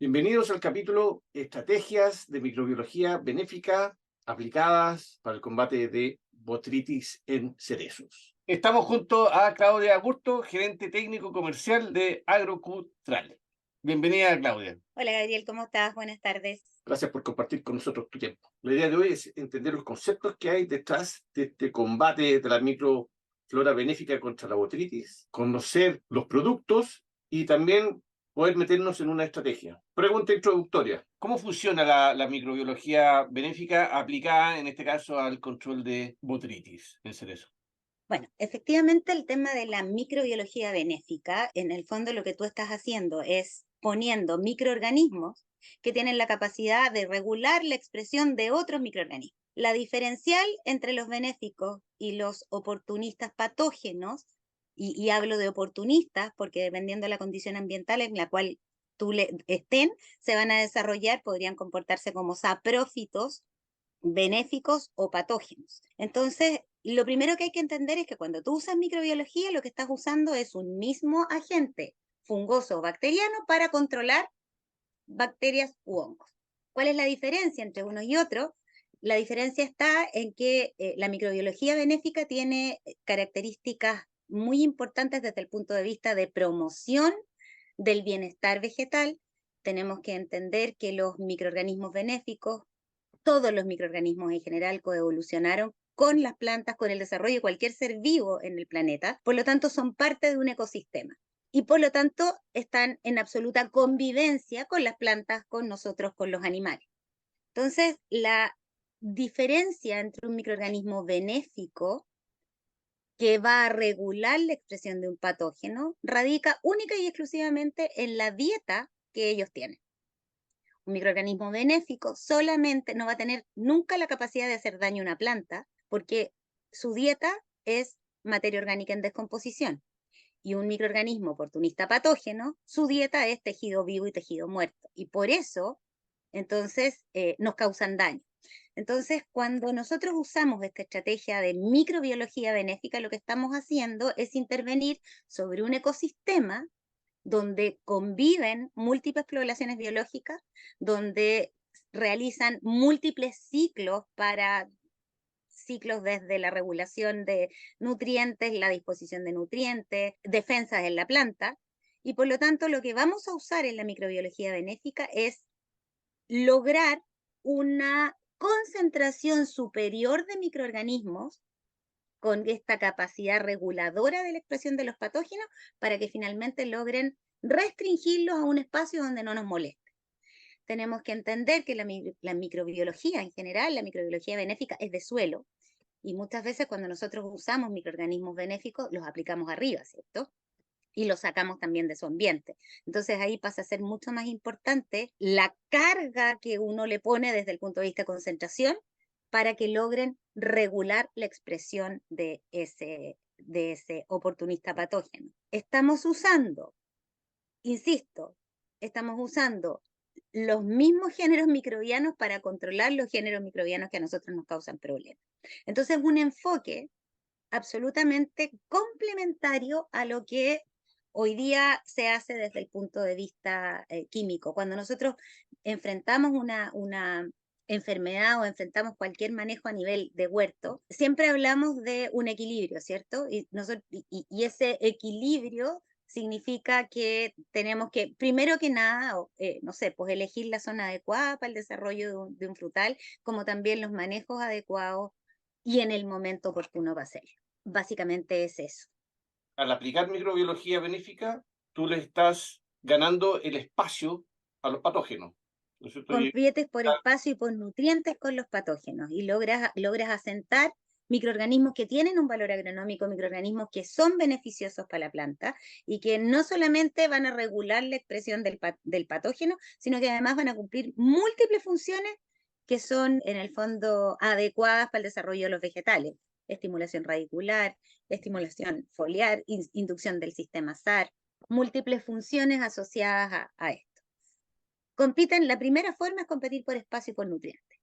Bienvenidos al capítulo Estrategias de microbiología benéfica aplicadas para el combate de botrytis en cerezos. Estamos junto a Claudia Augusto, gerente técnico comercial de Agrocutral. Bienvenida, Claudia. Hola Gabriel, ¿cómo estás? Buenas tardes. Gracias por compartir con nosotros tu tiempo. La idea de hoy es entender los conceptos que hay detrás de este combate de la microflora benéfica contra la botrytis, conocer los productos y también poder meternos en una estrategia. Pregunta introductoria. ¿Cómo funciona la microbiología benéfica aplicada, en este caso, al control de botrytis en cerezo? Bueno, efectivamente el tema de la microbiología benéfica, en el fondo lo que tú estás haciendo es poniendo microorganismos que tienen la capacidad de regular la expresión de otros microorganismos. La diferencial entre los benéficos y los oportunistas patógenos, y hablo de oportunistas porque dependiendo de la condición ambiental en la cual estén, se van a desarrollar, podrían comportarse como saprófitos, benéficos o patógenos. Entonces, lo primero que hay que entender es que cuando tú usas microbiología, lo que estás usando es un mismo agente fungoso o bacteriano para controlar bacterias u hongos. ¿Cuál es la diferencia entre uno y otro? La diferencia está en que la microbiología benéfica tiene características muy importantes desde el punto de vista de promoción del bienestar vegetal. Tenemos que entender que los microorganismos benéficos, todos los microorganismos en general, coevolucionaron con las plantas, con el desarrollo de cualquier ser vivo en el planeta, por lo tanto son parte de un ecosistema y por lo tanto están en absoluta convivencia con las plantas, con nosotros, con los animales. Entonces, la diferencia entre un microorganismo benéfico que va a regular la expresión de un patógeno radica única y exclusivamente en la dieta que ellos tienen. Un microorganismo benéfico solamente no va a tener nunca la capacidad de hacer daño a una planta porque su dieta es materia orgánica en descomposición. Y un microorganismo oportunista patógeno, su dieta es tejido vivo y tejido muerto. Y por eso, entonces, nos causan daño. Entonces, cuando nosotros usamos esta estrategia de microbiología benéfica, lo que estamos haciendo es intervenir sobre un ecosistema donde conviven múltiples poblaciones biológicas, donde realizan múltiples ciclos desde la regulación de nutrientes, la disposición de nutrientes, defensas en la planta, y por lo tanto lo que vamos a usar en la microbiología benéfica es lograr una concentración superior de microorganismos con esta capacidad reguladora de la expresión de los patógenos para que finalmente logren restringirlos a un espacio donde no nos moleste. Tenemos que entender que la microbiología en general, la microbiología benéfica es de suelo, y muchas veces cuando nosotros usamos microorganismos benéficos los aplicamos arriba, ¿cierto? Y los sacamos también de su ambiente. Entonces ahí pasa a ser mucho más importante la carga que uno le pone desde el punto de vista de concentración para que logren regular la expresión de ese oportunista patógeno. Estamos usando, insisto, estamos usando los mismos géneros microbianos para controlar los géneros microbianos que a nosotros nos causan problemas. Entonces, un enfoque absolutamente complementario a lo que hoy día se hace desde el punto de vista químico. Cuando nosotros enfrentamos una enfermedad o enfrentamos cualquier manejo a nivel de huerto, siempre hablamos de un equilibrio, ¿cierto? Y ese equilibrio significa que tenemos que, primero que nada, no sé, pues elegir la zona adecuada para el desarrollo de un frutal, como también los manejos adecuados y en el momento oportuno va a ser. Básicamente es eso. Al aplicar microbiología benéfica, tú le estás ganando el espacio a los patógenos, ¿no es cierto? Compites por espacio y por nutrientes con los patógenos y logras asentar microorganismos que tienen un valor agronómico, microorganismos que son beneficiosos para la planta y que no solamente van a regular la expresión del patógeno, sino que además van a cumplir múltiples funciones que son en el fondo adecuadas para el desarrollo de los vegetales. Estimulación radicular, estimulación foliar, inducción del sistema SAR, múltiples funciones asociadas a esto. Compiten, la primera forma es competir por espacio y por nutrientes.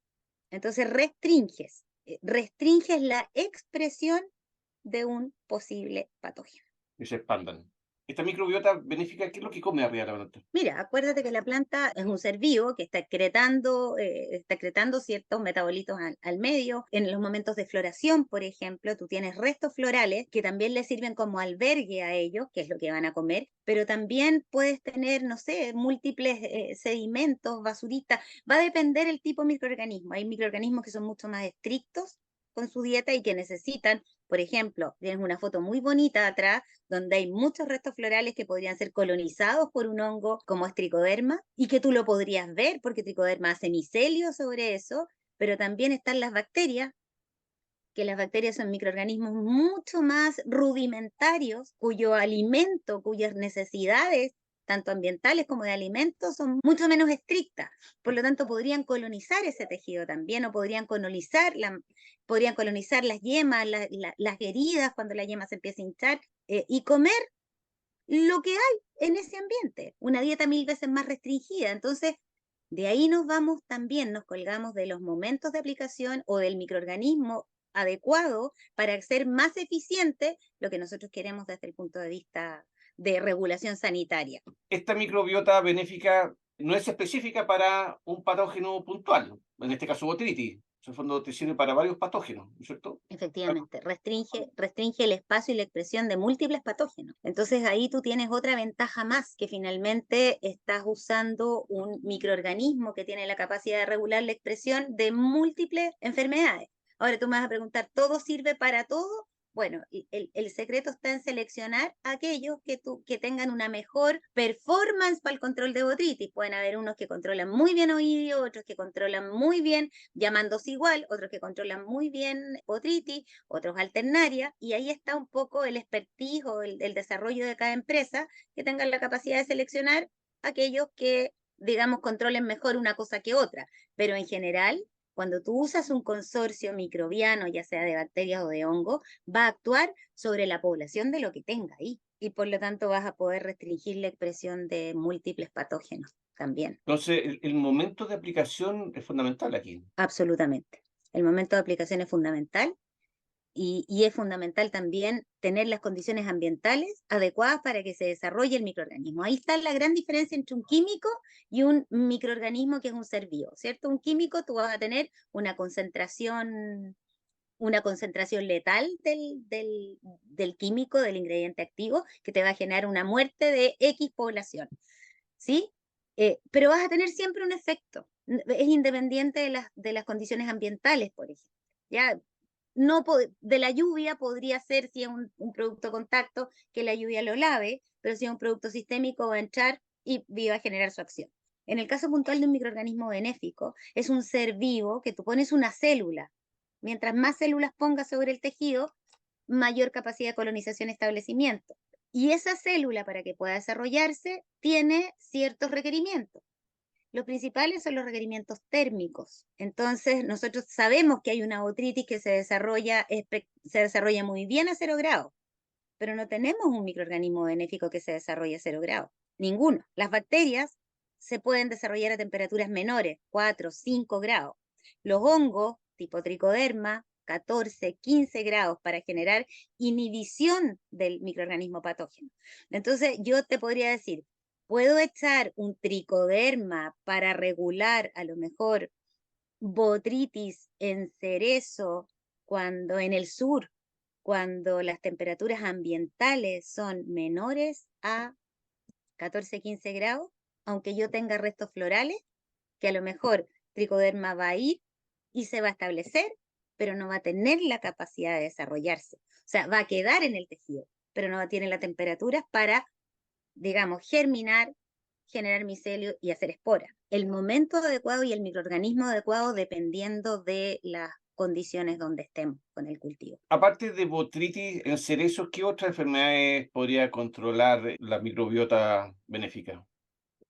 Entonces restringes la expresión de un posible patógeno. Y se expandan. Esta microbiota benéfica, ¿qué es lo que come arriba de la planta? Mira, acuérdate que la planta es un ser vivo que está excretando ciertos metabolitos al medio. En los momentos de floración, por ejemplo, tú tienes restos florales que también le sirven como albergue a ellos, que es lo que van a comer, pero también puedes tener, no sé, múltiples sedimentos, basuritas. Va a depender el tipo de microorganismo. Hay microorganismos que son mucho más estrictos con su dieta y que necesitan, por ejemplo, tienes una foto muy bonita atrás donde hay muchos restos florales que podrían ser colonizados por un hongo como es tricoderma y que tú lo podrías ver porque tricoderma hace micelio sobre eso, pero también están las bacterias, que las bacterias son microorganismos mucho más rudimentarios, cuyo alimento, cuyas necesidades, tanto ambientales como de alimentos, son mucho menos estrictas. Por lo tanto, podrían colonizar ese tejido también, o podrían colonizar las yemas, las heridas cuando la yema se empieza a hinchar, y comer lo que hay en ese ambiente, una dieta 1000 veces más restringida. Entonces, de ahí nos vamos también, nos colgamos de los momentos de aplicación o del microorganismo adecuado para ser más eficiente lo que nosotros queremos desde el punto de vista de regulación sanitaria. Esta microbiota benéfica no es específica para un patógeno puntual, en este caso botritis. En el fondo te sirve para varios patógenos, ¿no es cierto? Efectivamente, restringe el espacio y la expresión de múltiples patógenos. Entonces ahí tú tienes otra ventaja más, que finalmente estás usando un microorganismo que tiene la capacidad de regular la expresión de múltiples enfermedades. Ahora tú me vas a preguntar, ¿todo sirve para todo? Bueno, el secreto está en seleccionar aquellos que tengan una mejor performance para el control de botritis. Pueden haber unos que controlan muy bien oidio, otros que controlan muy bien llamándose igual, otros que controlan muy bien botritis, otros alternaria, y ahí está un poco el expertise o el desarrollo de cada empresa que tengan la capacidad de seleccionar aquellos que, digamos, controlen mejor una cosa que otra. Pero en general, cuando tú usas un consorcio microbiano, ya sea de bacterias o de hongo, va a actuar sobre la población de lo que tenga ahí. Y por lo tanto vas a poder restringir la expresión de múltiples patógenos también. Entonces, el momento de aplicación es fundamental aquí. Absolutamente. El momento de aplicación es fundamental y es fundamental también tener las condiciones ambientales adecuadas para que se desarrolle el microorganismo. Ahí está la gran diferencia entre un químico y un microorganismo que es un ser vivo, ¿cierto? Un químico tú vas a tener una concentración letal del químico, del ingrediente activo, que te va a generar una muerte de X población, ¿sí? Pero vas a tener siempre un efecto, es independiente de las condiciones ambientales, por ejemplo. ¿Ya? No de la lluvia podría ser, si es un producto contacto, que la lluvia lo lave, pero si es un producto sistémico va a entrar y va a generar su acción. En el caso puntual de un microorganismo benéfico, es un ser vivo que tú pones una célula. Mientras más células pongas sobre el tejido, mayor capacidad de colonización y establecimiento. Y esa célula, para que pueda desarrollarse, tiene ciertos requerimientos. Los principales son los requerimientos térmicos. Entonces, nosotros sabemos que hay una botritis que se desarrolla muy bien a 0 grados, pero no tenemos un microorganismo benéfico que se desarrolle a 0 grados. Ninguno. Las bacterias se pueden desarrollar a temperaturas menores, 4, 5 grados. Los hongos, tipo tricoderma, 14, 15 grados para generar inhibición del microorganismo patógeno. Entonces, yo te podría decir, puedo echar un tricoderma para regular a lo mejor botritis en cerezo cuando en el sur, cuando las temperaturas ambientales son menores a 14, 15 grados, aunque yo tenga restos florales, que a lo mejor tricoderma va a ir y se va a establecer, pero no va a tener la capacidad de desarrollarse. O sea, va a quedar en el tejido, pero no va a tener la temperatura para, digamos, germinar, generar micelio y hacer espora. El momento adecuado y el microorganismo adecuado dependiendo de las condiciones donde estemos con el cultivo. Aparte de botritis en cerezos, ¿qué otras enfermedades podría controlar la microbiota benéfica?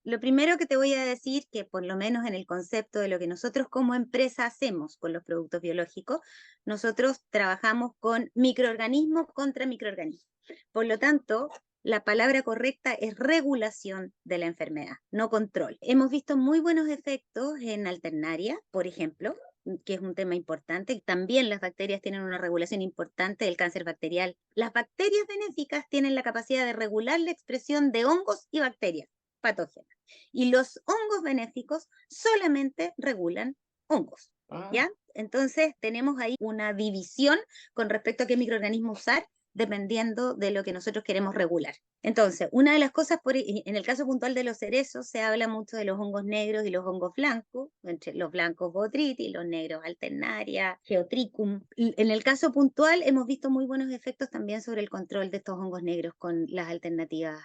Lo primero que te voy a decir, que por lo menos en el concepto de lo que nosotros como empresa hacemos con los productos biológicos, nosotros trabajamos con microorganismos contra microorganismos. Por lo tanto, la palabra correcta es regulación de la enfermedad, no control. Hemos visto muy buenos efectos en alternaria, por ejemplo, que es un tema importante. También las bacterias tienen una regulación importante del cáncer bacterial. Las bacterias benéficas tienen la capacidad de regular la expresión de hongos y bacterias patógenas. Y los hongos benéficos solamente regulan hongos, Ah, ¿ya? Entonces tenemos ahí una división con respecto a qué microorganismo usar, dependiendo de lo que nosotros queremos regular. Entonces, una de las cosas, en el caso puntual de los cerezos, se habla mucho de los hongos negros y los hongos blancos, entre los blancos Botrytis, los negros Alternaria, Geotrichum. En el caso puntual hemos visto muy buenos efectos también sobre el control de estos hongos negros con las alternativas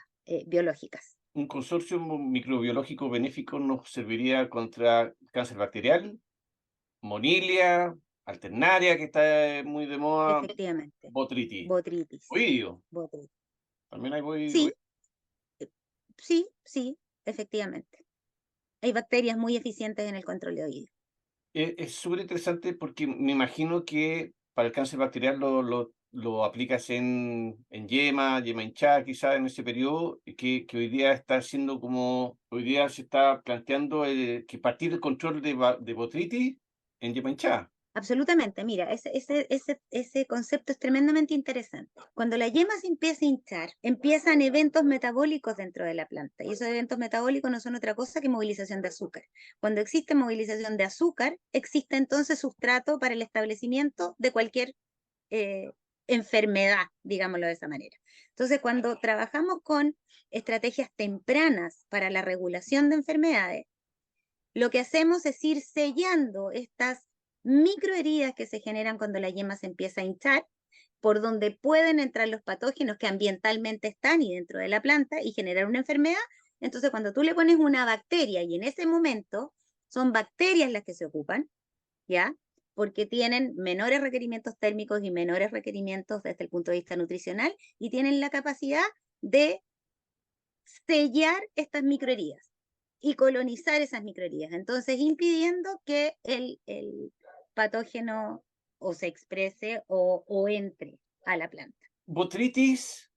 biológicas. un consorcio microbiológico benéfico nos serviría contra cáncer bacterial, Monilia, Alternaria, que está muy de moda, Efectivamente, Botrytis. Botrytis, Oído, Botrytis. también hay Sí, sí, sí, efectivamente. Hay bacterias muy eficientes en el control de oído. Es súper interesante porque me imagino que para el cáncer bacterial lo aplicas en yema hinchada, quizás en ese periodo, y que hoy día está siendo como, hoy día se está planteando que partir del control de Botrytis en yema hinchada. Absolutamente, mira, ese concepto es tremendamente interesante. Cuando la yema se empieza a hinchar, empiezan eventos metabólicos dentro de la planta, y esos eventos metabólicos no son otra cosa que movilización de azúcar. Cuando existe movilización de azúcar, existe entonces sustrato para el establecimiento de cualquier eh, enfermedad, digámoslo de esa manera. Entonces, cuando trabajamos con estrategias tempranas para la regulación de enfermedades, lo que hacemos es ir sellando estas microheridas que se generan cuando la yema se empieza a hinchar, por donde pueden entrar los patógenos que ambientalmente están y dentro de la planta y generar una enfermedad. Entonces, cuando tú le pones una bacteria y en ese momento son bacterias las que se ocupan, ¿ya? Porque tienen menores requerimientos térmicos y menores requerimientos desde el punto de vista nutricional y tienen la capacidad de sellar estas microheridas y colonizar esas microheridas, entonces impidiendo que el patógeno o se exprese o entre a la planta. Botrytis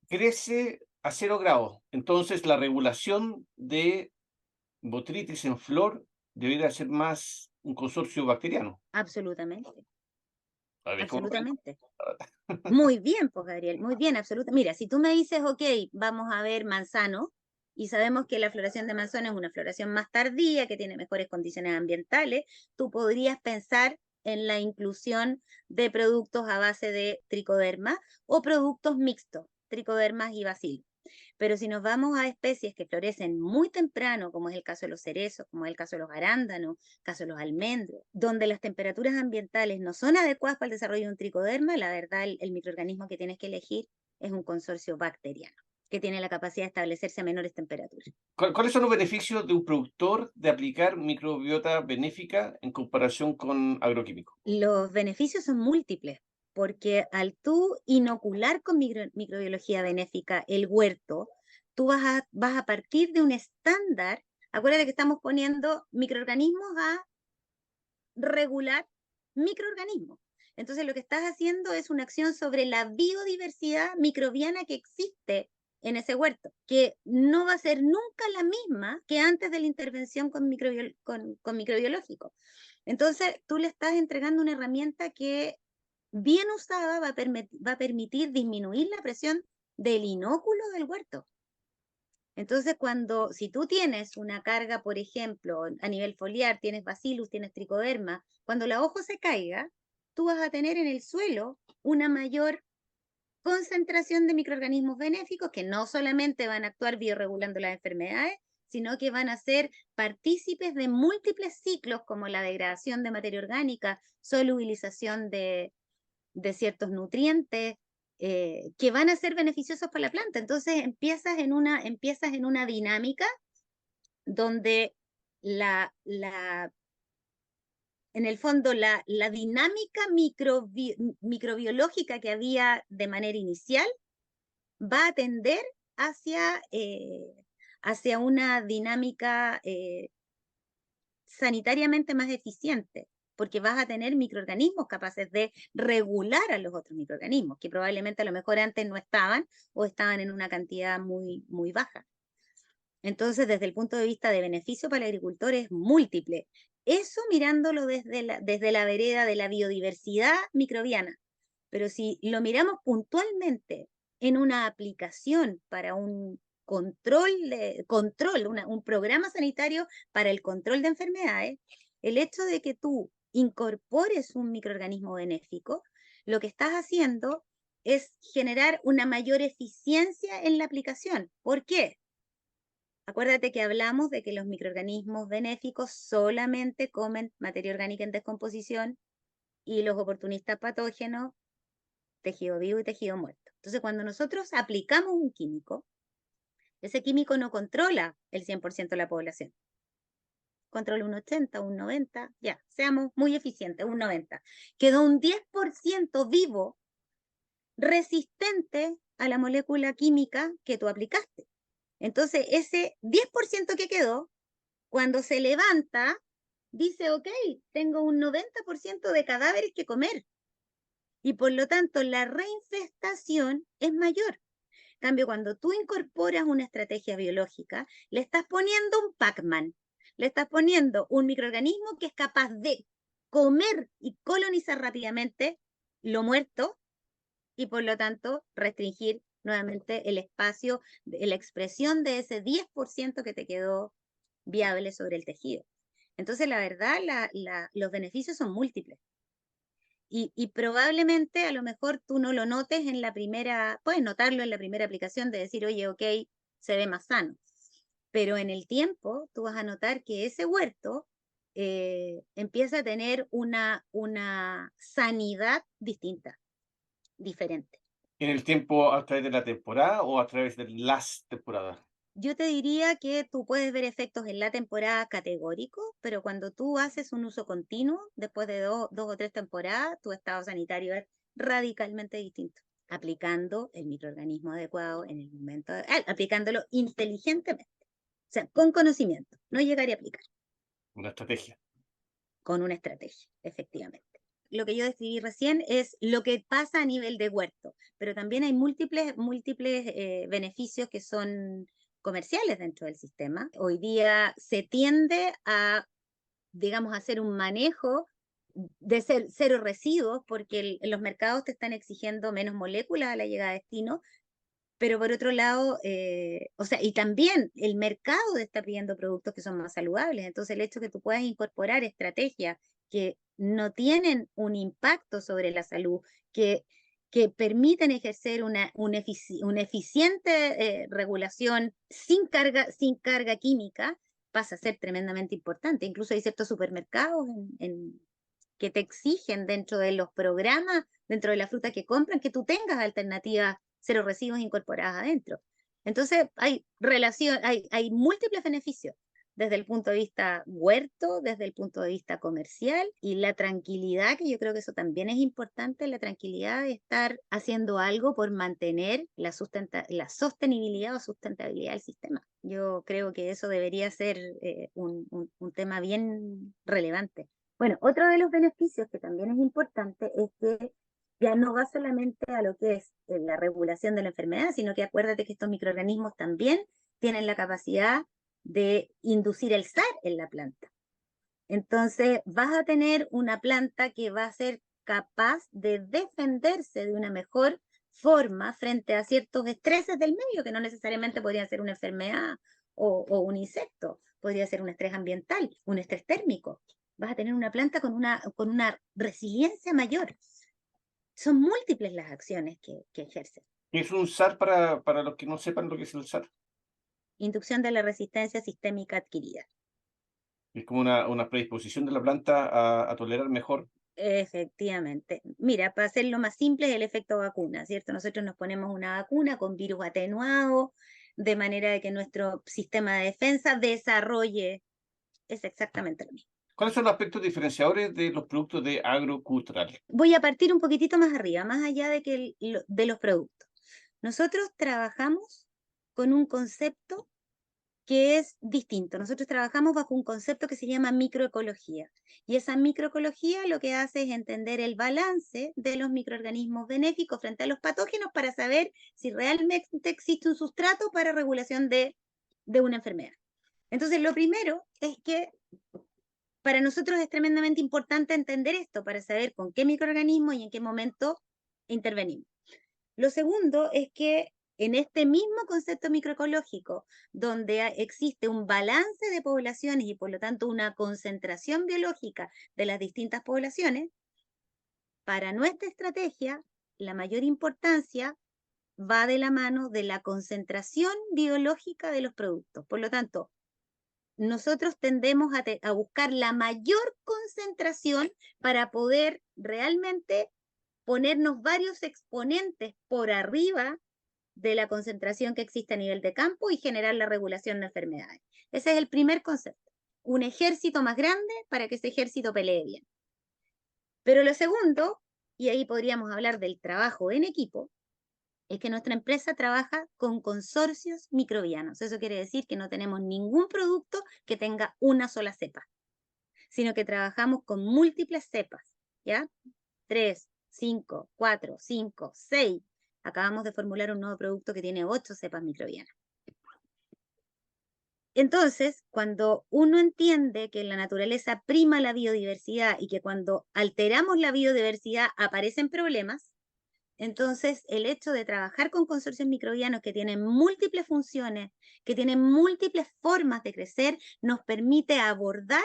crece a 0 grados, entonces la regulación de Botrytis en flor debería ser más un consorcio bacteriano. Absolutamente, A ver cómo aprendo. absolutamente. Muy bien, pues Gabriel, muy bien, absolutamente. Mira, si tú me dices, ok, vamos a ver manzano, y sabemos que la floración de manzano es una floración más tardía, que tiene mejores condiciones ambientales, tú podrías pensar en la inclusión de productos a base de tricoderma o productos mixtos, tricodermas y bacillus. Pero si nos vamos a especies que florecen muy temprano, como es el caso de los cerezos, como es el caso de los arándanos, el caso de los almendros, donde las temperaturas ambientales no son adecuadas para el desarrollo de un tricoderma, la verdad el microorganismo que tienes que elegir es un consorcio bacteriano, que tiene la capacidad de establecerse a menores temperaturas. ¿Cuáles son los beneficios de un productor de aplicar microbiota benéfica en comparación con agroquímicos? Los beneficios son múltiples, porque al tú inocular con microbiología benéfica el huerto, tú vas a partir de un estándar. Acuérdate que estamos poniendo microorganismos a regular microorganismos. Entonces lo que estás haciendo es una acción sobre la biodiversidad microbiana que existe en ese huerto, que no va a ser nunca la misma que antes de la intervención con microbiológico. Entonces tú le estás entregando una herramienta que bien usada va a permitir disminuir la presión del inóculo del huerto. Entonces, si tú tienes una carga, por ejemplo, a nivel foliar, tienes bacillus, tienes tricoderma, cuando la hoja se caiga, tú vas a tener en el suelo una mayor concentración de microorganismos benéficos que no solamente van a actuar bioregulando las enfermedades, sino que van a ser partícipes de múltiples ciclos como la degradación de materia orgánica, solubilización de ciertos nutrientes, que van a ser beneficiosos para la planta. Entonces empiezas en una dinámica donde en el fondo la dinámica microbiológica que había de manera inicial va a tender hacia, hacia una dinámica sanitariamente más eficiente, porque vas a tener microorganismos capaces de regular a los otros microorganismos, que probablemente a lo mejor antes no estaban o estaban en una cantidad muy, muy baja. Entonces, desde el punto de vista de beneficio para el agricultor es múltiple. Eso mirándolo desde la vereda de la biodiversidad microbiana. Pero si lo miramos puntualmente en una aplicación para un un programa sanitario para el control de enfermedades, el hecho de que tú incorpores un microorganismo benéfico, lo que estás haciendo es generar una mayor eficiencia en la aplicación. ¿Por qué? Acuérdate que hablamos de que los microorganismos benéficos solamente comen materia orgánica en descomposición y los oportunistas patógenos, tejido vivo y tejido muerto. Entonces, cuando nosotros aplicamos un químico, ese químico no controla el 100% de la población. Controla un 80, un 90, ya, seamos muy eficientes, un 90. Quedó un 10% vivo, resistente a la molécula química que tú aplicaste. Entonces, ese 10% que quedó, cuando se levanta, dice, ok, tengo un 90% de cadáveres que comer. Y por lo tanto, la reinfestación es mayor. En cambio, cuando tú incorporas una estrategia biológica, le estás poniendo un Pac-Man, le estás poniendo un microorganismo que es capaz de comer y colonizar rápidamente lo muerto y por lo tanto restringir nuevamente el espacio, la expresión de ese 10% que te quedó viable sobre el tejido. Entonces, la verdad, los beneficios son múltiples. Y probablemente a lo mejor tú no lo notes en la primera, puedes notarlo en la primera aplicación de decir, oye, ok, se ve más sano. Pero en el tiempo tú vas a notar que ese huerto empieza a tener una sanidad distinta, diferente. ¿En el tiempo a través de la temporada o a través de las temporadas? Yo te diría que tú puedes ver efectos en la temporada categórico, pero cuando tú haces un uso continuo, después de dos o tres temporadas, tu estado sanitario es radicalmente distinto, aplicando el microorganismo adecuado en el momento, aplicándolo inteligentemente, o sea, con conocimiento, no llegar a aplicar, Una estrategia. con una estrategia, efectivamente. Lo que yo describí recién es lo que pasa a nivel de huerto, pero también hay múltiples beneficios que son comerciales dentro del sistema. Hoy día se tiende a, digamos, hacer un manejo de cero residuos porque los mercados te están exigiendo menos moléculas a la llegada a destino, pero por otro lado, o sea, y también el mercado te está pidiendo productos que son más saludables. Entonces, el hecho de que tú puedas incorporar estrategias que no tienen un impacto sobre la salud, que permiten ejercer una eficiente regulación sin carga química, pasa a ser tremendamente importante. Incluso hay ciertos supermercados que te exigen dentro de los programas, dentro de la fruta que compran, que tú tengas alternativas cero residuos incorporadas adentro. Entonces, hay múltiples beneficios desde el punto de vista huerto, desde el punto de vista comercial y la tranquilidad, que yo creo que eso también es importante, la tranquilidad de estar haciendo algo por mantener la sostenibilidad o sustentabilidad del sistema. Yo creo que eso debería ser un tema bien relevante. Bueno, otro de los beneficios que también es importante es que ya no va solamente a lo que es la regulación de la enfermedad, sino que acuérdate que estos microorganismos también tienen la capacidad de inducir el SAR en la planta. Entonces, vas a tener una planta que va a ser capaz de defenderse de una mejor forma frente a ciertos estreses del medio, que no necesariamente podrían ser una enfermedad o un insecto, podría ser un estrés ambiental, un estrés térmico. Vas a tener una planta con una resiliencia mayor. Son múltiples las acciones que ejercen. ¿Es un SAR para los que no sepan lo que es el SAR? Inducción de la resistencia sistémica adquirida. Es como una predisposición de la planta a tolerar mejor. Efectivamente. Mira, para hacerlo más simple es el efecto vacuna, ¿cierto? Nosotros nos ponemos una vacuna con virus atenuado, de manera de que nuestro sistema de defensa desarrolle. Es exactamente lo mismo. ¿Cuáles son los aspectos diferenciadores de los productos de agrocultural? Voy a partir un poquitito más arriba, más allá de los productos. Nosotros trabajamos con un concepto que es distinto. Nosotros trabajamos bajo un concepto que se llama microecología. Y esa microecología lo que hace es entender el balance de los microorganismos benéficos frente a los patógenos para saber si realmente existe un sustrato para regulación de una enfermedad. Entonces, lo primero es que para nosotros es tremendamente importante entender esto para saber con qué microorganismo y en qué momento intervenimos. Lo segundo es que en este mismo concepto microecológico, donde existe un balance de poblaciones y por lo tanto una concentración biológica de las distintas poblaciones, para nuestra estrategia, la mayor importancia va de la mano de la concentración biológica de los productos. Por lo tanto, nosotros tendemos a buscar la mayor concentración para poder realmente ponernos varios exponentes por arriba de la concentración que existe a nivel de campo y generar la regulación de enfermedades. Ese es el primer concepto. Un ejército más grande para que ese ejército pelee bien. Pero lo segundo, y ahí podríamos hablar del trabajo en equipo, es que nuestra empresa trabaja con consorcios microbianos. Eso quiere decir que no tenemos ningún producto que tenga una sola cepa, sino que trabajamos con múltiples cepas, ¿ya? 3, 5, 4, 5, 6. Acabamos de formular un nuevo producto que tiene 8 cepas microbianas. Entonces, cuando uno entiende que en la naturaleza prima la biodiversidad y que cuando alteramos la biodiversidad aparecen problemas, entonces el hecho de trabajar con consorcios microbianos que tienen múltiples funciones, que tienen múltiples formas de crecer, nos permite abordar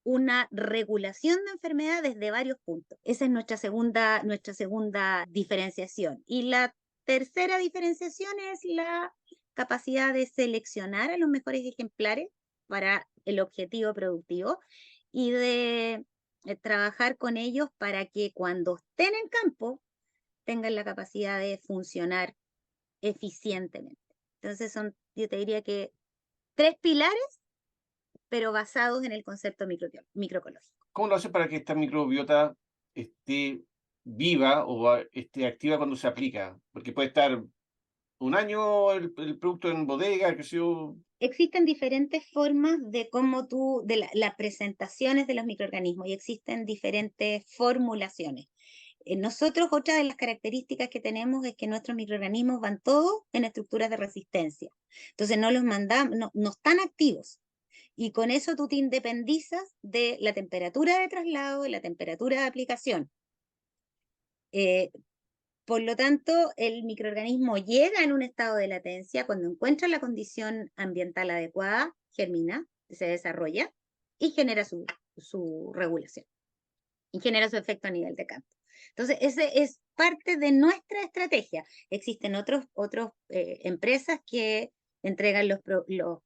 una regulación de enfermedades de varios puntos. Esa es nuestra segunda diferenciación. Y la tercera diferenciación es la capacidad de seleccionar a los mejores ejemplares para el objetivo productivo y de trabajar con ellos para que cuando estén en campo tengan la capacidad de funcionar eficientemente. Entonces yo te diría que 3 pilares, pero basados en el concepto microecológico. ¿Cómo lo hace para que esta microbiota esté viva o esté activa cuando se aplica? Porque puede estar un año el producto en bodega, que sé yo. Existen diferentes formas de cómo las presentaciones de los microorganismos y existen diferentes formulaciones. Nosotros, otra de las características que tenemos es que nuestros microorganismos van todos en estructuras de resistencia. Entonces no los mandamos, no están activos. Y con eso tú te independizas de la temperatura de traslado y la temperatura de aplicación. Por lo tanto, el microorganismo llega en un estado de latencia, cuando encuentra la condición ambiental adecuada, germina, se desarrolla y genera su regulación y genera su efecto a nivel de campo. Entonces, ese es parte de nuestra estrategia. Existen otras empresas que entregan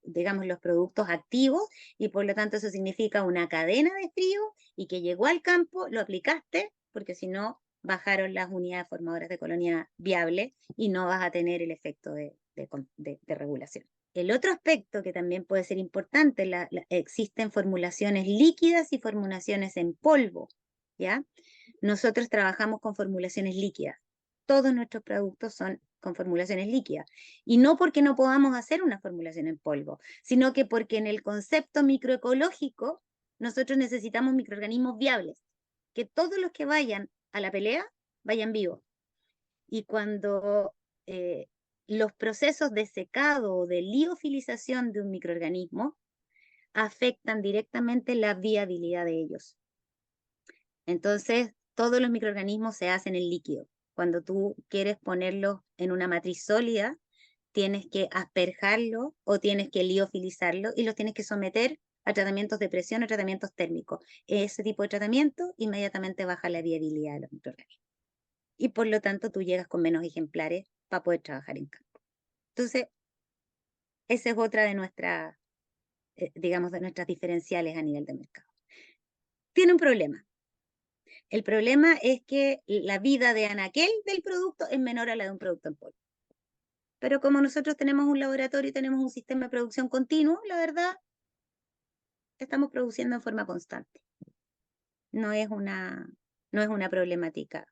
digamos, los productos activos y por lo tanto eso significa una cadena de frío y que llegó al campo, lo aplicaste, porque si no, bajaron las unidades formadoras de colonia viable y no vas a tener el efecto de regulación. El otro aspecto que también puede ser importante, existen formulaciones líquidas y formulaciones en polvo, ¿ya? Nosotros trabajamos con formulaciones líquidas. Todos nuestros productos son con formulaciones líquidas. Y no porque no podamos hacer una formulación en polvo, sino que porque en el concepto microecológico nosotros necesitamos microorganismos viables, que todos los que vayan a la pelea vayan vivos. Y cuando los procesos de secado o de liofilización de un microorganismo afectan directamente la viabilidad de ellos. Entonces, todos los microorganismos se hacen en líquido. Cuando tú quieres ponerlos en una matriz sólida, tienes que asperjarlo o tienes que liofilizarlo y los tienes que someter a tratamientos de presión o tratamientos térmicos. Ese tipo de tratamiento inmediatamente baja la viabilidad de los microorganismos. Y por lo tanto, tú llegas con menos ejemplares para poder trabajar en campo. Entonces, esa es otra de digamos, de nuestras diferenciales a nivel de mercado. Tiene un problema. El problema es que la vida de anaquel del producto es menor a la de un producto en polvo. Pero como nosotros tenemos un laboratorio y tenemos un sistema de producción continuo, la verdad, estamos produciendo en forma constante. No es una problemática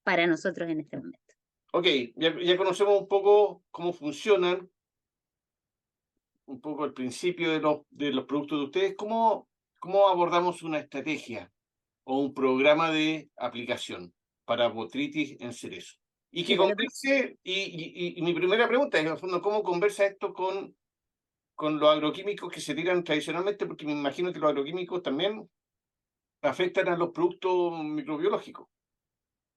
para nosotros en este momento. Ok, ya conocemos un poco cómo funcionan, un poco el principio de los productos de ustedes. ¿Cómo abordamos una estrategia o un programa de aplicación para botrytis en cerezo? Y que Mira, converse, y mi primera pregunta es, en el fondo, ¿cómo conversa esto con con los agroquímicos que se tiran tradicionalmente, porque me imagino que los agroquímicos también afectan a los productos microbiológicos.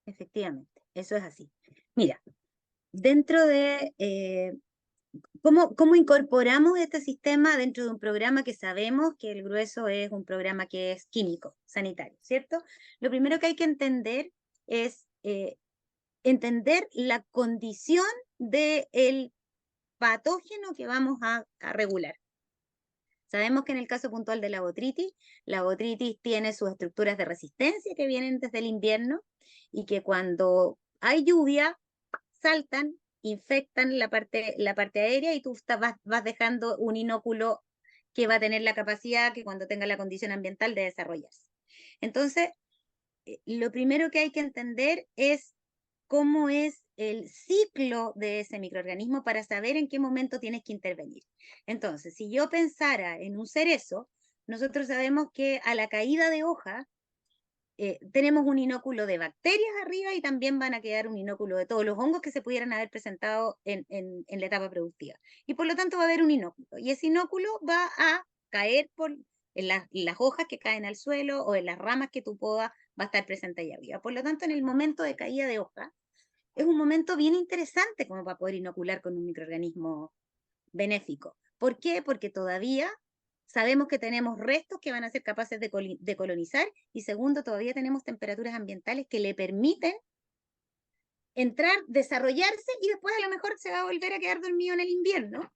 Efectivamente, eso es así. Mira, dentro de ¿cómo incorporamos este sistema dentro de un programa que sabemos que el grueso es un programa que es químico, sanitario, ¿cierto? Lo primero que hay que entender es entender la condición del patógeno que vamos a regular. Sabemos que en el caso puntual de la botritis tiene sus estructuras de resistencia que vienen desde el invierno y que cuando hay lluvia saltan, infectan la parte aérea y tú vas dejando un inóculo que va a tener la capacidad que cuando tenga la condición ambiental de desarrollarse. Entonces, lo primero que hay que entender es cómo es el ciclo de ese microorganismo para saber en qué momento tienes que intervenir. Entonces, si yo pensara en un cerezo, nosotros sabemos que a la caída de hoja tenemos un inóculo de bacterias arriba y también van a quedar un inóculo de todos los hongos que se pudieran haber presentado en la etapa productiva. Y por lo tanto va a haber un inóculo. Y ese inóculo va a caer en las hojas que caen al suelo o en las ramas que tu poda va a estar presente ahí arriba. Por lo tanto, en el momento de caída de hoja, es un momento bien interesante como para poder inocular con un microorganismo benéfico. ¿Por qué? Porque todavía sabemos que tenemos restos que van a ser capaces de colonizar y segundo, todavía tenemos temperaturas ambientales que le permiten entrar, desarrollarse y después a lo mejor se va a volver a quedar dormido en el invierno,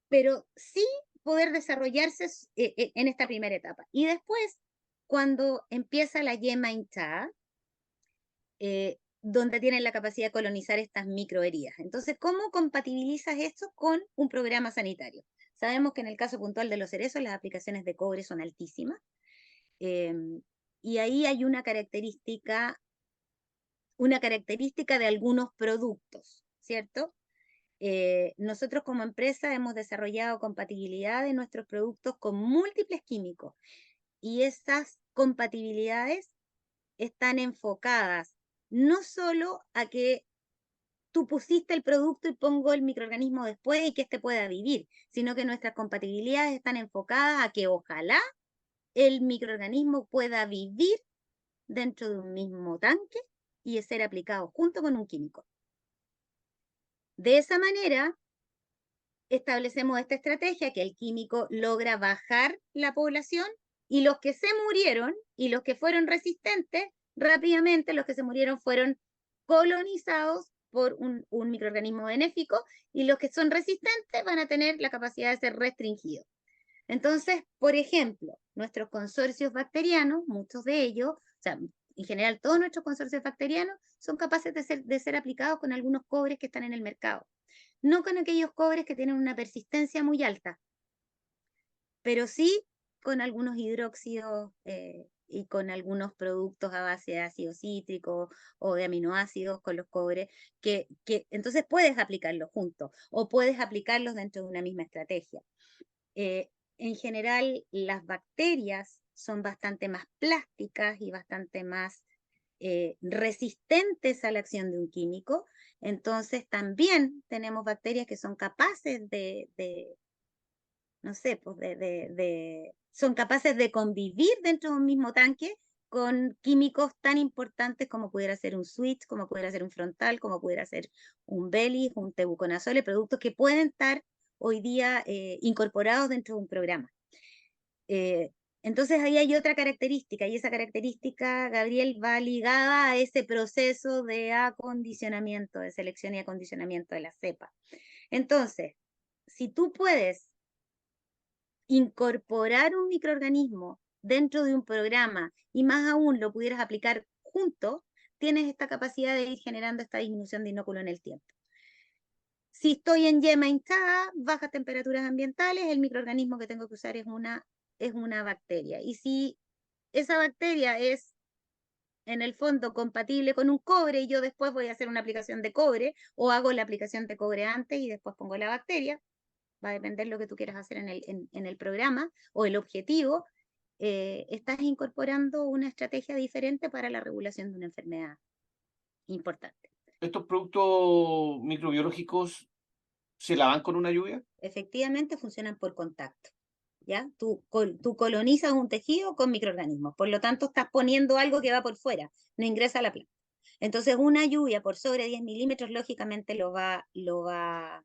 pero sí poder desarrollarse en esta primera etapa. Y después, cuando empieza la yema hinchada, donde tienen la capacidad de colonizar estas microheridas. Entonces, ¿cómo compatibilizas esto con un programa sanitario? Sabemos que en el caso puntual de los cerezos las aplicaciones de cobre son altísimas y ahí hay una característica de algunos productos, ¿cierto? Nosotros como empresa hemos desarrollado compatibilidad de nuestros productos con múltiples químicos y esas compatibilidades están enfocadas no solo a que tú pusiste el producto y pongo el microorganismo después y que éste pueda vivir, sino que nuestras compatibilidades están enfocadas a que ojalá el microorganismo pueda vivir dentro de un mismo tanque y ser aplicado junto con un químico. De esa manera, establecemos esta estrategia que el químico logra bajar la población y los que se murieron y los que fueron resistentes, rápidamente los que se murieron fueron colonizados por un microorganismo benéfico y los que son resistentes van a tener la capacidad de ser restringidos. Entonces, por ejemplo, nuestros consorcios bacterianos, muchos de ellos, o sea, en general todos nuestros consorcios bacterianos son capaces de ser aplicados con algunos cobres que están en el mercado. No con aquellos cobres que tienen una persistencia muy alta, pero sí con algunos hidróxidos y con algunos productos a base de ácido cítrico o de aminoácidos con los cobres, que entonces puedes aplicarlos juntos o puedes aplicarlos dentro de una misma estrategia. En general, las bacterias son bastante más plásticas y bastante más resistentes a la acción de un químico. Entonces, también tenemos bacterias que son capaces no sé, pues son capaces de convivir dentro de un mismo tanque con químicos tan importantes como pudiera ser un switch, como pudiera ser un frontal, como pudiera ser un Belis, un tebuconazole, productos que pueden estar hoy día incorporados dentro de un programa. Entonces ahí hay otra característica y esa característica, Gabriel, va ligada a ese proceso de acondicionamiento, de selección y acondicionamiento de la cepa. Entonces, si tú puedes incorporar un microorganismo dentro de un programa y más aún lo pudieras aplicar junto, tienes esta capacidad de ir generando esta disminución de inóculo en el tiempo. Si estoy en yema hinchada, bajas temperaturas ambientales, el microorganismo que tengo que usar es una bacteria. Y si esa bacteria es en el fondo compatible con un cobre y yo después voy a hacer una aplicación de cobre o hago la aplicación de cobre antes y después pongo la bacteria, va a depender lo que tú quieras hacer en el programa o el objetivo, estás incorporando una estrategia diferente para la regulación de una enfermedad importante. Estos productos microbiológicos ¿Se lavan con una lluvia? Efectivamente funcionan por contacto, ¿ya? Tú colonizas un tejido con microorganismos, por lo tanto estás poniendo algo que va por fuera, no ingresa a la planta. Entonces una lluvia por sobre 10 milímetros lógicamente lo va a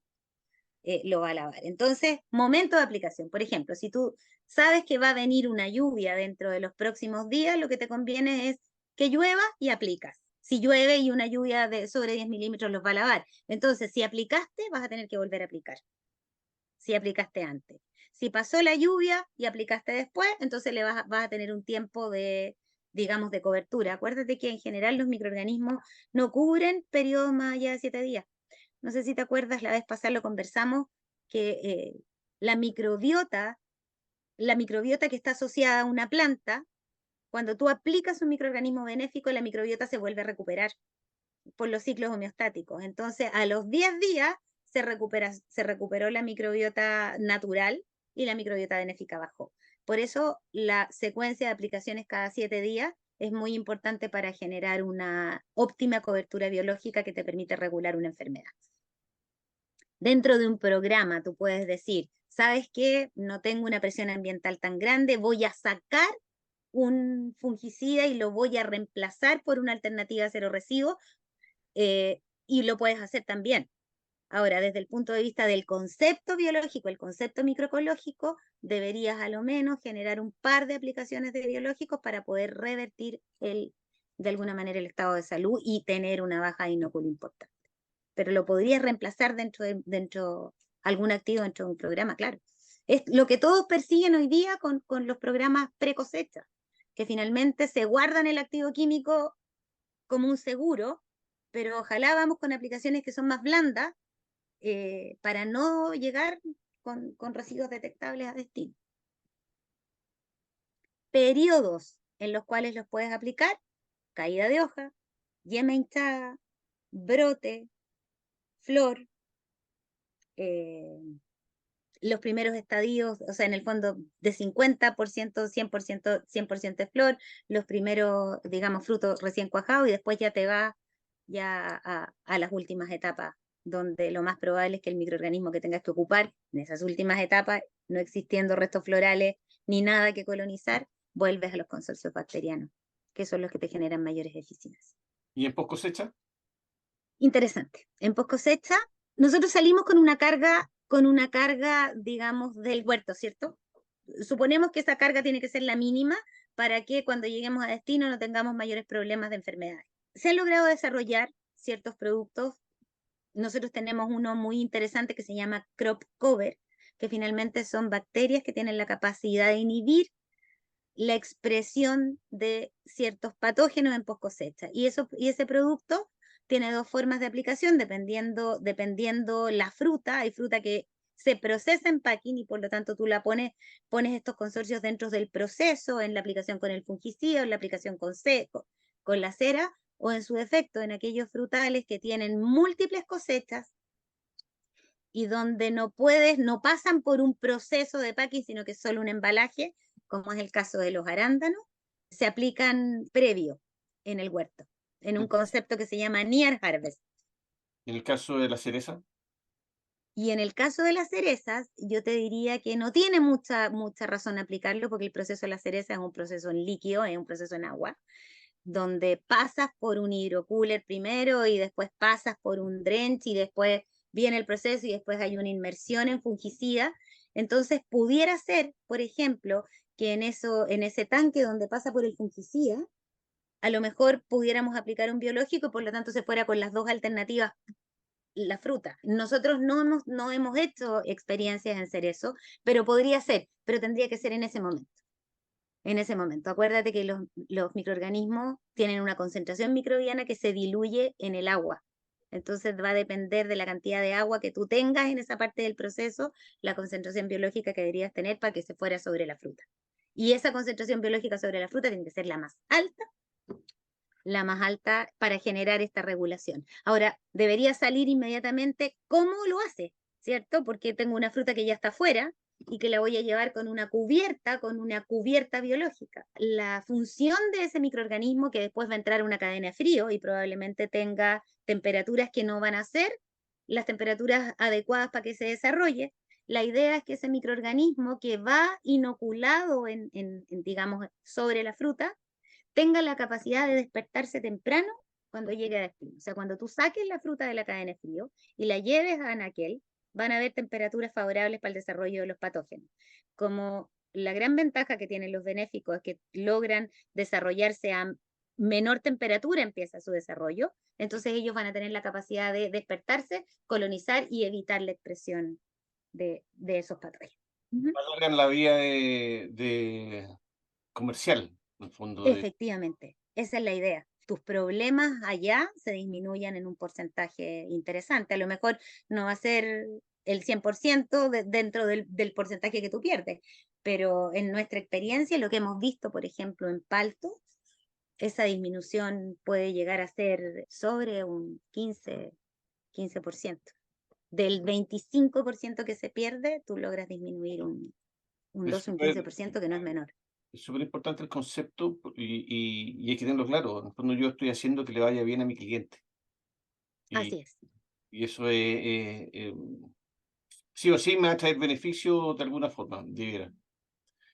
lavar. Entonces, momento de aplicación. Por ejemplo, si tú sabes que va a venir una lluvia dentro de los próximos días, lo que te conviene es que llueva y aplicas. Si llueve y una lluvia de sobre 10 milímetros los va a lavar. Entonces, si aplicaste, vas a tener que volver a aplicar. Si aplicaste antes. Si pasó la lluvia y aplicaste después, entonces vas a tener un tiempo de, digamos, de cobertura. Acuérdate que en general los microorganismos no cubren periodos más allá de 7 días. No sé si te acuerdas, la vez pasada lo conversamos, que la microbiota que está asociada a una planta, cuando tú aplicas un microorganismo benéfico, la microbiota se vuelve a recuperar por los ciclos homeostáticos. Entonces, a los 10 días se recuperó la microbiota natural y la microbiota benéfica bajó. Por eso la secuencia de aplicaciones cada 7 días es muy importante para generar una óptima cobertura biológica que te permite regular una enfermedad. Dentro de un programa tú puedes decir, ¿sabes qué? No tengo una presión ambiental tan grande, voy a sacar un fungicida y lo voy a reemplazar por una alternativa cero residuo, y lo puedes hacer también. Ahora, desde el punto de vista del concepto biológico, el concepto microecológico, deberías a lo menos generar un par de aplicaciones de biológicos para poder revertir de alguna manera el estado de salud y tener una baja de inoculo importante. Pero lo podrías reemplazar dentro algún activo dentro de un programa, claro. Es lo que todos persiguen hoy día con los programas pre-cosecha, que finalmente se guardan el activo químico como un seguro, pero ojalá vamos con aplicaciones que son más blandas, para no llegar con residuos detectables a destino. Periodos en los cuales los puedes aplicar: caída de hoja, yema hinchada, brote, flor, los primeros estadios, o sea, en el fondo de 50%, 100%, 100% de flor, los primeros, digamos, frutos recién cuajados, y después ya te va ya a las últimas etapas, donde lo más probable es que el microorganismo que tengas que ocupar en esas últimas etapas, no existiendo restos florales ni nada que colonizar, vuelves a los consorcios bacterianos, que son los que te generan mayores eficiencias. ¿Y en post cosecha? Interesante. En post cosecha, nosotros salimos con una carga, digamos, del huerto, ¿cierto? Suponemos que esa carga tiene que ser la mínima para que cuando lleguemos a destino no tengamos mayores problemas de enfermedades. Se han logrado desarrollar ciertos productos. Nosotros tenemos uno muy interesante que se llama Crop Cover, que finalmente son bacterias que tienen la capacidad de inhibir la expresión de ciertos patógenos en post cosecha. Y ese producto tiene dos formas de aplicación dependiendo la fruta. Hay fruta que se procesa en packing y por lo tanto tú pones estos consorcios dentro del proceso, en la aplicación con el fungicida, en la aplicación con la cera, o en su defecto en aquellos frutales que tienen múltiples cosechas y donde no pasan por un proceso de packing, sino que es solo un embalaje, como es el caso de los arándanos, se aplican previo en el huerto, en un concepto que se llama near harvest. ¿En el caso de la cereza? Y en el caso de las cerezas, yo te diría que no tiene mucha razón aplicarlo, porque el proceso de la cereza es un proceso en líquido, es un proceso en agua, donde pasas por un hidrocooler primero y después pasas por un drench y después viene el proceso y después hay una inmersión en fungicida. Entonces pudiera ser, por ejemplo, que en ese tanque donde pasa por el fungicida, a lo mejor pudiéramos aplicar un biológico y por lo tanto se fuera con las dos alternativas la fruta. Nosotros no hemos hecho experiencias en cerezo, pero podría ser, pero tendría que ser en ese momento. En ese momento, acuérdate que los microorganismos tienen una concentración microbiana que se diluye en el agua. Entonces va a depender de la cantidad de agua que tú tengas en esa parte del proceso, la concentración biológica que deberías tener para que se fuera sobre la fruta. Y esa concentración biológica sobre la fruta tiene que ser la más alta para generar esta regulación. Ahora, debería salir inmediatamente cómo lo hace, ¿cierto? Porque tengo una fruta que ya está afuera y que la voy a llevar con una cubierta biológica. La función de ese microorganismo, que después va a entrar a una cadena de frío y probablemente tenga temperaturas que no van a ser las temperaturas adecuadas para que se desarrolle. La idea es que ese microorganismo que va inoculado digamos, sobre la fruta, tenga la capacidad de despertarse temprano cuando llegue a destino. O sea, cuando tú saques la fruta de la cadena de frío y la lleves a anaquel, van a haber temperaturas favorables para el desarrollo de los patógenos. Como la gran ventaja que tienen los benéficos es que logran desarrollarse a menor temperatura, empieza su desarrollo, entonces ellos van a tener la capacidad de despertarse, colonizar y evitar la expresión de esos patógenos. Alargan la vía de comercial, en el fondo. Efectivamente, esa es la idea. Tus problemas allá se disminuyan en un porcentaje interesante. A lo mejor no va a ser el 100% dentro del porcentaje que tú pierdes, pero en nuestra experiencia, lo que hemos visto, por ejemplo, en palto, esa disminución puede llegar a ser sobre un 15%. Del 25% que se pierde, tú logras disminuir un Es 12 o un 15%, que no es menor. es súper importante el concepto y hay que tenerlo claro. En el fondo yo estoy haciendo que le vaya bien a mi cliente. Y, Así es. y eso sí o sí me va a traer beneficio de alguna forma, debiera.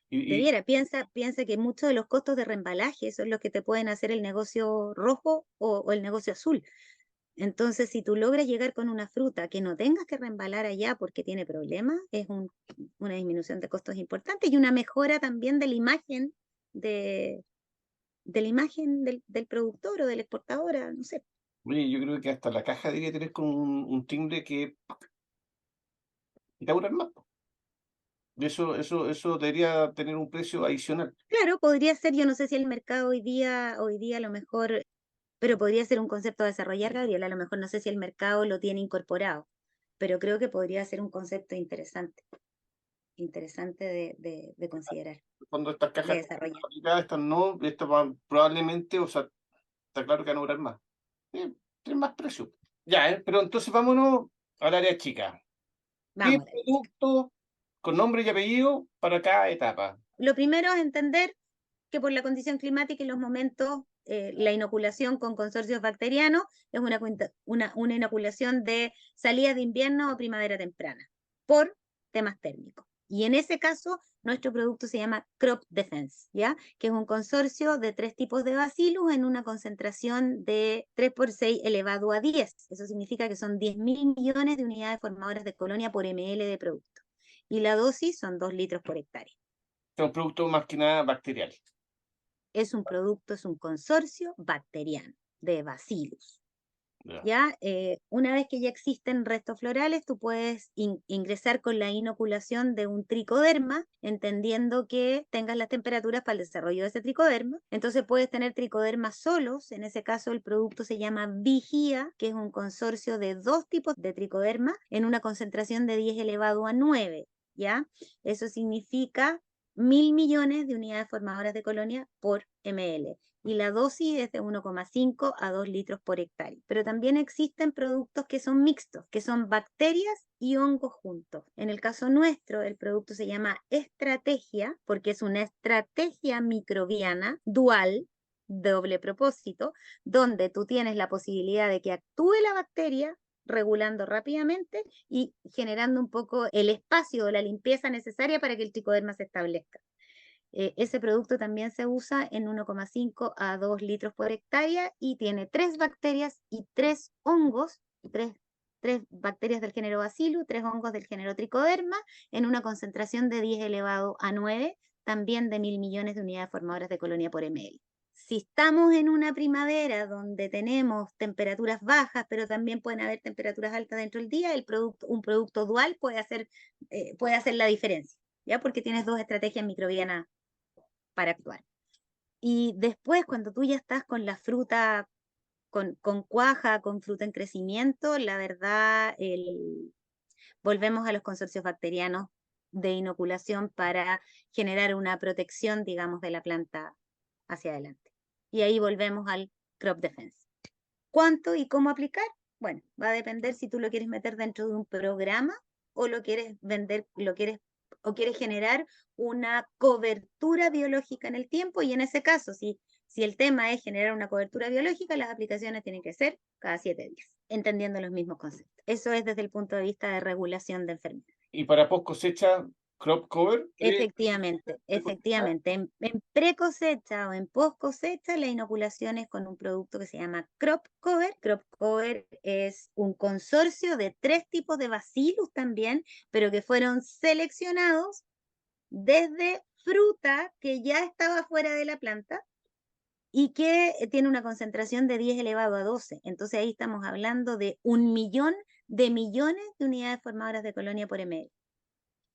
Y Debiera, piensa que muchos de los costos de reembalaje son los que te pueden hacer el negocio rojo o el negocio azul. Entonces, si tú logras llegar con una fruta que no tengas que reembalar allá porque tiene problemas, es una disminución de costos importante y una mejora también de, de la imagen del productor o del exportador, no sé. oye, yo creo que hasta la caja debería tener como un timbre que te durar más. Eso debería tener un precio adicional. Claro, podría ser, yo no sé si el mercado hoy día a lo mejor, pero podría ser un concepto a desarrollar, Gabriel, a lo mejor no sé si el mercado lo tiene incorporado, pero creo que podría ser un concepto interesante de considerar, Cuando estas de cajas están desarrollar. fabricadas, estas no, estas van probablemente, o sea, está claro que van a durar más. Tienen más precio. Ya, pero entonces vámonos al área chica. ¿Qué Vamos a ver. producto con nombre y apellido para cada etapa? Lo primero es entender que por la condición climática y los momentos, la inoculación con consorcios bacterianos es una inoculación de salida de invierno o primavera temprana, por temas térmicos. Y en ese caso, nuestro producto se llama Crop Defense, ¿ya? Que es un consorcio de 3 tipos de bacillus en una concentración de 3 por 6 elevado a 10. Eso significa que son 10.000 millones de unidades formadoras de colonia por ml de producto. Y la dosis son 2 litros por hectárea. Es un producto más que nada bacterial. Es un producto, es un consorcio bacteriano de bacillus. Ya. ¿Ya? Una vez que ya existen restos florales, tú puedes ingresar con la inoculación de un tricoderma, entendiendo que tengas las temperaturas para el desarrollo de ese tricoderma. Entonces puedes tener tricodermas solos, en ese caso el producto se llama Vigía, que es un consorcio de 2 tipos de tricoderma en una concentración de 10 elevado a 9. ¿Ya? Eso significa 1.000 millones de unidades formadoras de colonia por ml y la dosis es de 1,5 a 2 litros por hectárea. Pero también existen productos que son mixtos, que son bacterias y hongos juntos. En el caso nuestro, el producto se llama Estrategia, porque es una estrategia microbiana dual, doble propósito, donde tú tienes la posibilidad de que actúe la bacteria regulando rápidamente y generando un poco el espacio o la limpieza necesaria para que el tricoderma se establezca. Ese producto también se usa en 1,5 a 2 litros por hectárea y tiene 3 bacterias y 3 hongos, 3 bacterias del género Bacillus, 3 hongos del género Trichoderma, en una concentración de 10 elevado a 9, también de 1.000 millones de unidades formadoras de colonia por ml. Si estamos en una primavera donde tenemos temperaturas bajas, pero también pueden haber temperaturas altas dentro del día, un producto dual puede hacer la diferencia, ¿ya? Porque tienes 2 estrategias microbianas para actuar. Y después, cuando tú ya estás con la fruta, con cuaja, con fruta en crecimiento, la verdad, volvemos a los consorcios bacterianos de inoculación para generar una protección, digamos, de la planta hacia adelante. Y ahí volvemos al crop defense. ¿Cuánto y cómo aplicar? Bueno, va a depender si tú lo quieres meter dentro de un programa o lo quieres vender, lo quieres o quieres generar una cobertura biológica en el tiempo, y en ese caso, si el tema es generar una cobertura biológica, las aplicaciones tienen que ser cada 7 días, entendiendo los mismos conceptos. Eso es desde el punto de vista de regulación de enfermedades. Y para post cosecha, crop cover. Efectivamente. En pre cosecha o en post cosecha, la inoculación es con un producto que se llama Crop Cover. Crop Cover es un consorcio de 3 tipos de bacillus también, pero que fueron seleccionados desde fruta que ya estaba fuera de la planta y que tiene una concentración de 10 elevado a 12. Entonces ahí estamos hablando de 1.000.000 de millones de unidades formadoras de colonia por ml.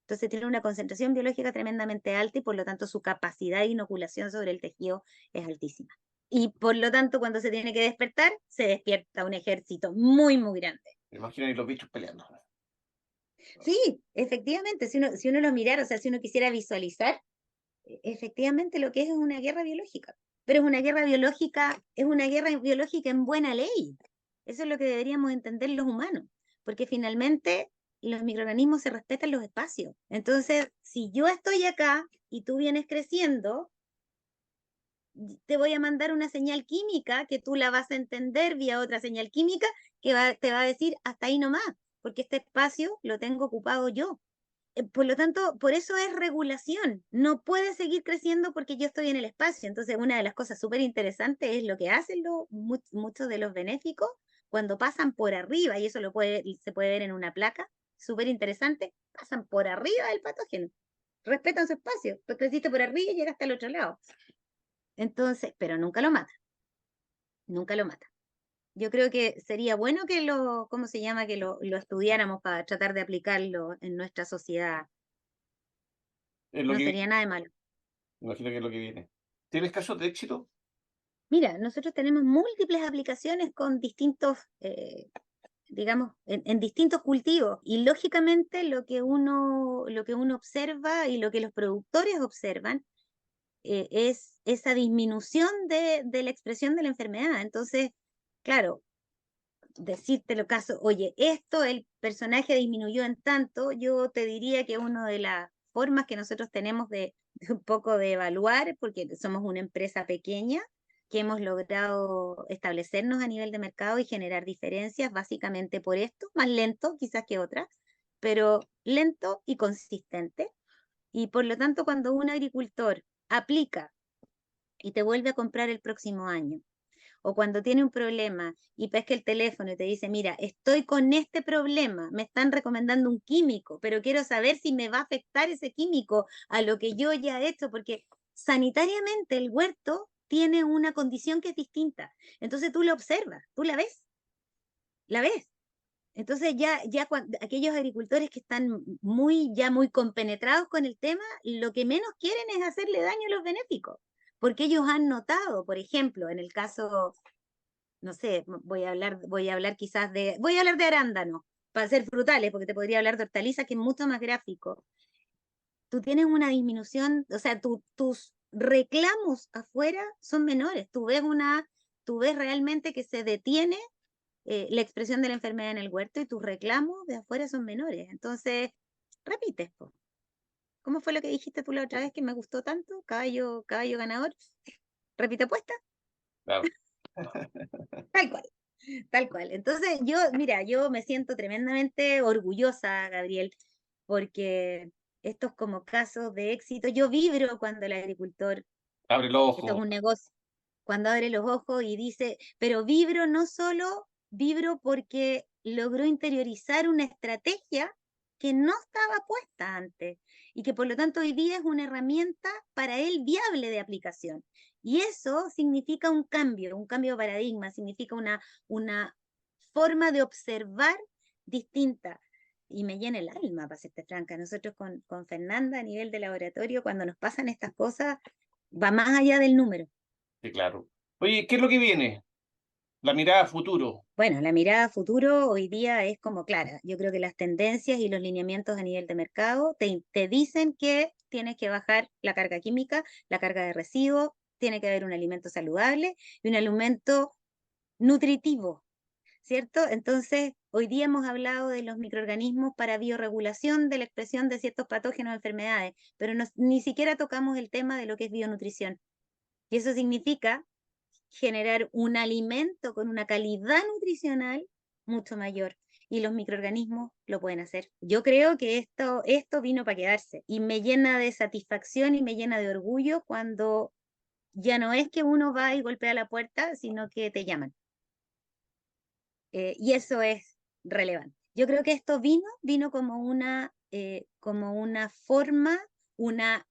Entonces tiene una concentración biológica tremendamente alta y por lo tanto su capacidad de inoculación sobre el tejido es altísima. Y por lo tanto cuando se tiene que despertar, se despierta un ejército muy, muy grande. Imagina los bichos peleando. Sí, efectivamente, si uno lo mirara, o sea, si uno quisiera visualizar, efectivamente lo que es una guerra biológica. Pero es una guerra biológica en buena ley. Eso es lo que deberíamos entender los humanos, porque finalmente los microorganismos se respetan los espacios. Entonces, si yo estoy acá y tú vienes creciendo, te voy a mandar una señal química que tú la vas a entender vía otra señal química que te va a decir hasta ahí nomás, porque este espacio lo tengo ocupado yo. Por lo tanto, por eso es regulación. No puede seguir creciendo porque yo estoy en el espacio. Entonces, una de las cosas súper interesantes es lo que hacen muchos de los benéficos cuando pasan por arriba, y eso se puede ver en una placa, súper interesante, pasan por arriba del patógeno, respetan su espacio. Tú creciste por arriba y llegaste al otro lado. Entonces, pero nunca lo mata, nunca lo mata. Yo creo que sería bueno que ¿cómo se llama? Que lo estudiáramos para tratar de aplicarlo en nuestra sociedad. Es lo No que sería nada de malo. imagino que es lo que viene. ¿Tienes casos de éxito? Mira, nosotros tenemos múltiples aplicaciones con distintos, digamos, en distintos cultivos. Y lógicamente lo que uno observa y lo que los productores observan es esa disminución de la expresión de la enfermedad. Entonces, claro, decirte lo caso, oye, el personaje disminuyó en tanto, yo te diría que una de las formas que nosotros tenemos de un poco de evaluar, porque somos una empresa pequeña, que hemos logrado establecernos a nivel de mercado y generar diferencias básicamente por esto, más lento quizás que otras, pero lento y consistente. Y por lo tanto, cuando un agricultor aplica y te vuelve a comprar el próximo año, o cuando tiene un problema y pesca el teléfono y te dice, mira, estoy con este problema, me están recomendando un químico, pero quiero saber si me va a afectar ese químico a lo que yo ya he hecho, porque sanitariamente el huerto tiene una condición que es distinta. Entonces tú la observas, tú la ves. Entonces aquellos agricultores que están ya muy compenetrados con el tema, lo que menos quieren es hacerle daño a los benéficos, porque ellos han notado, por ejemplo, en el caso, no sé, voy a hablar de arándanos, para ser frutales, porque te podría hablar de hortalizas, que es mucho más gráfico. Tú tienes una disminución, o sea, tus reclamos afuera son menores. Tú ves realmente que se detiene la expresión de la enfermedad en el huerto y tus reclamos de afuera son menores. Entonces, repites, po. ¿Cómo fue lo que dijiste tú la otra vez que me gustó tanto? Caballo ganador. ¿Repite apuesta? Claro. Tal cual, tal cual. Entonces, mira, yo me siento tremendamente orgullosa, Gabriel, porque estos como casos de éxito, yo vibro cuando el agricultor, Abre los esto es ojos. un negocio, cuando abre los ojos y dice, pero vibro porque logró interiorizar una estrategia que no estaba puesta antes y que por lo tanto hoy día es una herramienta para él viable de aplicación. Y eso significa un cambio de paradigma, significa una forma de observar distinta. Y me llena el alma, para serte franca. Nosotros con Fernanda a nivel de laboratorio, cuando nos pasan estas cosas, va más allá del número. Sí, claro. Oye, ¿qué es lo que viene? La mirada a futuro. Bueno, la mirada a futuro hoy día es como clara. Yo creo que las tendencias y los lineamientos a nivel de mercado te dicen que tienes que bajar la carga química, la carga de residuos, tiene que haber un alimento saludable y un alimento nutritivo. ¿cierto? Entonces, hoy día hemos hablado de los microorganismos para biorregulación de la expresión de ciertos patógenos o enfermedades, pero ni siquiera tocamos el tema de lo que es bionutrición. Y eso significa generar un alimento con una calidad nutricional mucho mayor. Y los microorganismos lo pueden hacer. Yo creo que esto vino para quedarse y me llena de satisfacción y me llena de orgullo cuando ya no es que uno va y golpea la puerta, sino que te llaman. Y eso es relevante. Yo creo que esto vino como una forma, una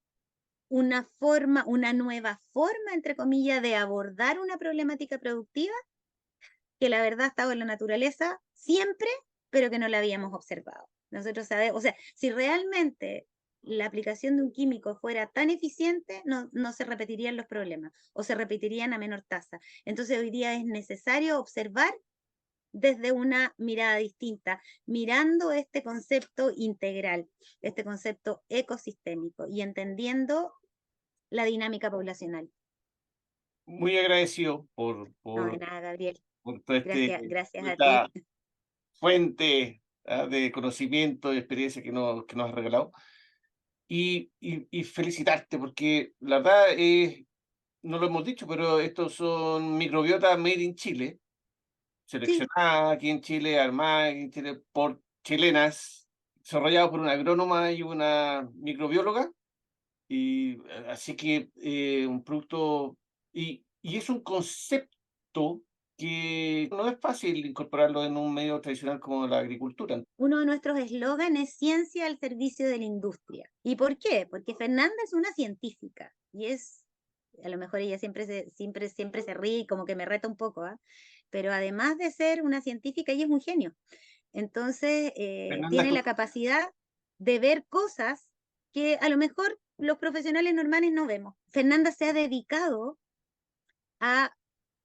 nueva forma, entre comillas, de abordar una problemática productiva que la verdad ha estado en la naturaleza siempre, pero que no la habíamos observado. Nosotros sabemos, o sea, si realmente la aplicación de un químico fuera tan eficiente, no se repetirían los problemas o se repetirían a menor tasa. Entonces hoy día es necesario observar desde una mirada distinta, mirando este concepto integral, este concepto ecosistémico y entendiendo la dinámica poblacional. Muy agradecido No, de nada, Gabriel. por toda Gracias a ti. esta fuente de conocimiento y experiencia que nos has regalado. Y felicitarte, porque la verdad es, no lo hemos dicho, pero estos son microbiotas made in Chile, Sí, seleccionadas aquí en Chile, armadas aquí en Chile por chilenas, desarrollados por una agrónoma y una microbióloga. Y así que un producto, y es un concepto que no es fácil incorporarlo en un medio tradicional como la agricultura. uno de nuestros eslóganes es ciencia al servicio de la industria. ¿Y por qué? Porque Fernanda es una científica y a lo mejor ella siempre se ríe y como que me reta un poco, ¿ah? Pero además de ser una científica, ella es un genio. Entonces, Fernanda, tiene la capacidad de ver cosas que a lo mejor los profesionales normales no vemos. Fernanda se ha dedicado a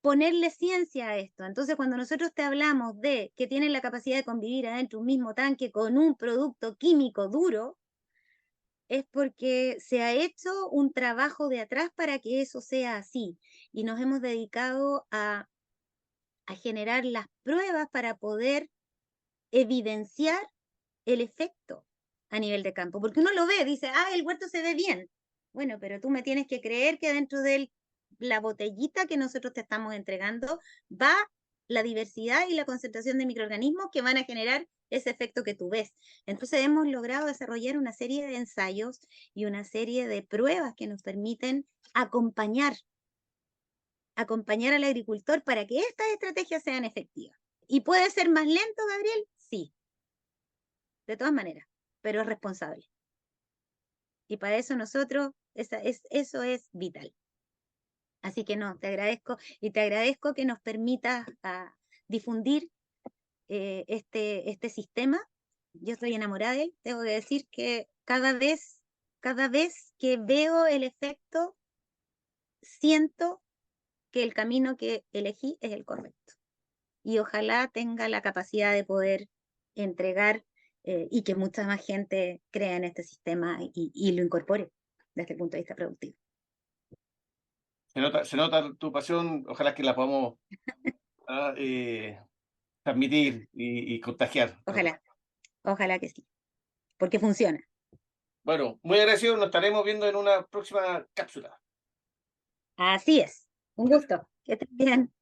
ponerle ciencia a esto. Entonces, cuando nosotros te hablamos de que tienen la capacidad de convivir adentro de un mismo tanque con un producto químico duro, es porque se ha hecho un trabajo de atrás para que eso sea así. Y nos hemos dedicado a generar las pruebas para poder evidenciar el efecto a nivel de campo. Porque uno lo ve, dice, el huerto se ve bien. Bueno, pero tú me tienes que creer que dentro de la botellita que nosotros te estamos entregando va la diversidad y la concentración de microorganismos que van a generar ese efecto que tú ves. Entonces hemos logrado desarrollar una serie de ensayos y una serie de pruebas que nos permiten acompañar al agricultor para que estas estrategias sean efectivas. ¿Y puede ser más lento, Gabriel? Sí, de todas maneras, pero es responsable. Y para eso nosotros, eso es vital. Así que no, te agradezco y te agradezco que nos permitas difundir este sistema. Yo estoy enamorada de él. Tengo que decir que cada vez que veo el efecto, siento que el camino que elegí es el correcto. Y ojalá tenga la capacidad de poder entregar y que mucha más gente crea en este sistema y lo incorpore desde el punto de vista productivo. se nota tu pasión, ojalá que la podamos transmitir y contagiar. Ojalá, ojalá que sí, porque funciona. Bueno, muy agradecido, nos estaremos viendo en una próxima cápsula. Así es. Un gusto. Que estés bien.